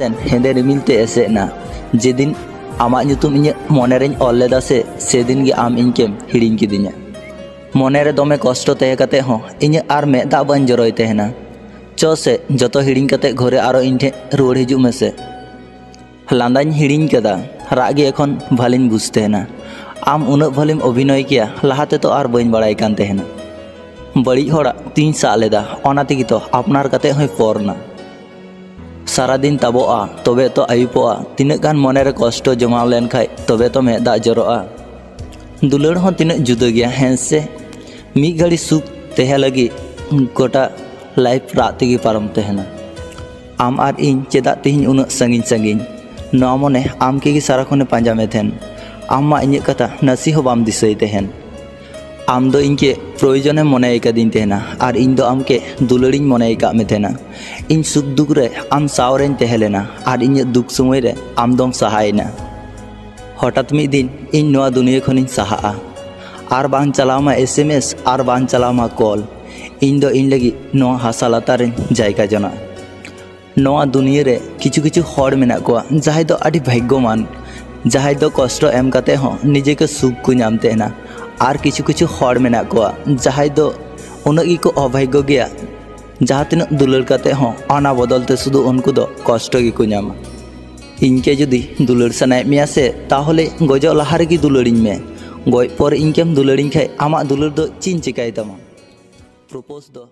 सेन हेंदे रिमिलते एसेना जेदिन आमाग ᱧᱩᱛᱩᱢ ᱤᱧᱟᱹᱜ ᱢᱚᱱᱮᱨᱮᱧ ᱚᱞ ᱞᱮᱫᱟ ᱥᱮ सेदिन ᱜᱮ ᱟᱢ ᱤᱧᱠᱮᱢ ᱦᱤᱲᱤᱧ ᱠᱤᱫᱤᱧᱟ। ᱢᱚᱱᱮᱨᱮ ᱫᱚᱢᱮ ᱠᱚᱥᱴᱚ ᱛᱟᱦᱮᱸ ᱠᱟᱛᱮ ᱦᱚᱸ ᱤᱧᱟᱹᱜ ᱟᱨ ᱢᱮᱫ ᱫᱟᱜ ᱵᱟᱹᱧ ᱡᱚᱨᱚᱭ ᱛᱟᱦᱮᱱᱟ। ᱪᱚ ᱥᱮ ᱡᱚᱛᱚ ᱦᱤᱲᱤᱧ ᱠᱟᱛᱮ ᱜᱷᱚᱨᱮ ᱟᱨᱚ ᱤᱧ ᱴᱷᱮᱱ ᱨᱩᱣᱟᱹᱲ ᱦᱤᱡᱩᱜ ᱢᱮᱥᱮ। ᱞᱟᱸᱫᱟᱧ ᱦᱤᱲᱤᱧ ᱠᱟᱫᱟ, ᱨᱟᱜ ᱜᱮ ᱮᱠᱷᱚᱱ ᱵᱷᱟᱹᱞᱤᱧ ᱵᱩᱡᱽ ᱛᱟᱦᱮᱱᱟ। ᱟᱢ ᱩᱱᱟᱹᱜ ᱵᱷᱟᱹᱞᱤᱢ ᱚᱵᱷᱤᱱᱚᱭ ᱠᱮᱭᱟ ᱞᱟᱦᱟ ᱛᱮᱫᱚ ᱟᱨ ᱵᱟᱹᱧ ᱵᱟᱲᱟᱭ ᱠᱟᱱ ᱛᱟᱦᱮᱱᱟ। ᱵᱟᱹᱲᱤᱡ ᱦᱚᱲᱟᱜ ᱛᱤᱧ ᱥᱟᱵ ᱞᱮᱫᱟ, ᱚᱱᱟ ᱛᱮᱜᱮ ᱛᱚ ᱟᱯᱱᱟᱨ ᱠᱟᱛᱮ ᱦᱚᱸᱭ ᱯᱚᱨᱱᱟ। सारा दिन ताबोआ तबे तो आयुपोआ तीनाग गान मनेरे कष्ट जमाव लेन खाय तबे तो मेद दाग जरोआ। दुलाड़ हों तीनाग जुदा गया हैं से मी घड़ी सुख तेहे लगी गोटा लाइफ रात तेगी पारम तेहना। आम आर इन चेदा तेहिं उन्नाग संगिन संगिन नवा मने आम के सारा खने पांजा में थेन। आम मा इᱧᱟᱹᱜ कथा नसी हो बाम दिसई तेहन। आम दो इनके प्रयोजने मने कदिन तेहना और इन दो आम के दुलाड़िन मने का में तेहना। इन सुख दुख रे आम सावरेन तेहलेना और इन दुख समय रे आम दोम सहायना। हठात मिद दिन इन नवा दुनिया खनिन सहाआ और बांग चलामा SMS और बांग चलामा कॉल। इन दो इन लगी नवा हासा लातारेन जायगा जना। नवा दुनिया रे किछु किछु हड़ मेना कोआ जहाय दो आदि भाग्यमान, जहाय दो कष्ट एम काते हो निजे के सुख को नाम तेहना और किछु किछु हड़ मेना कोआ जहाय दो उनगी को अभाग्य गया। जहाँ तीनाग दुलाड़ काते हों आना बदलते शुधु उनको दो कष्ट गिको नामा। इनके जुदी दुलाड़ सानाय मेया से ताहले गजो लाहा रेगे दुलाड़िኝ मे। गज पर इनकेम दुलाड़िኝ खाय आमाग दुलाड़ दो चीन चिकाय तामा। प्रपोज दो